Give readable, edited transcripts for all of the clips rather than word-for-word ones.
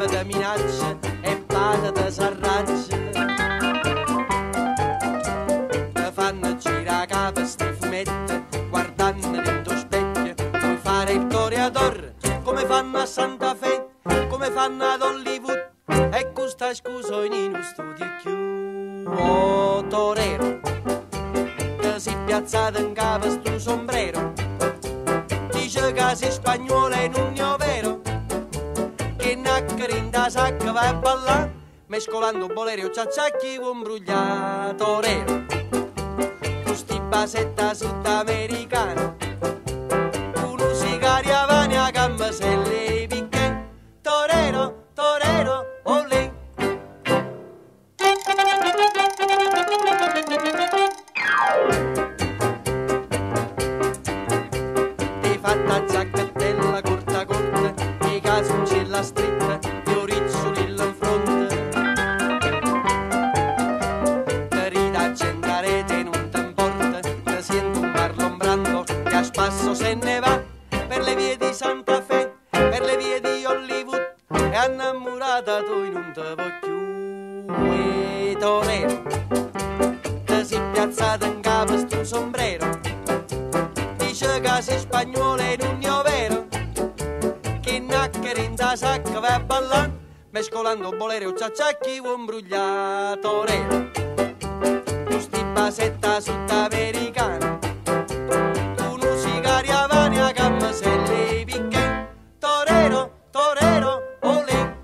te minaccia e pata te s'arrangia. Te fanno girare capo sti fumetti, guardando dentro specchio, come fare il toreador, come fanno a Santa Fe, come fanno ad Hollywood, e questa scusa in uno studio più. Oh, torero, che si piazzato in capo sto sombrero, dice che sei spagnolo e non è vero, che naccare in da sacca vai a ballare, mescolando bolero ciacciacchi con brugliato torero, con sti basetta sudamericana, uno sigari avani a gamba se le picche, torero, torero, olè. Ti fatta giacchettella corta corta, i calzoncella stretta, gli orizzoli in fronte. Te rida accendere te non t'importa, te sento un Marlon Brando che a spasso se ne va per le vie di Santa Fe, per le vie di Hollywood, e innamorata tu non te vuoi più. E torero, te si piazzata in capo sto sombrero, dice che sei spagnolo e non è vero, che nacchere in da sacca vai a ballare, mescolando bolero ciacciacchi con brugliato torero, questi basetta sudamericana, uno sigari avani a gamma se le picche, torero, torero, olè.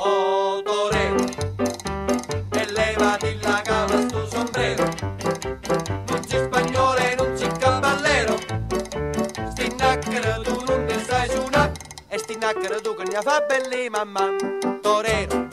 Oh, torero, e levati la cava sto sombrero, non sei spagnolo e non sei cavallero, sti nacchere tu non ne sai suonare, e sti nacchere tu che ne fa belli mamma, torero.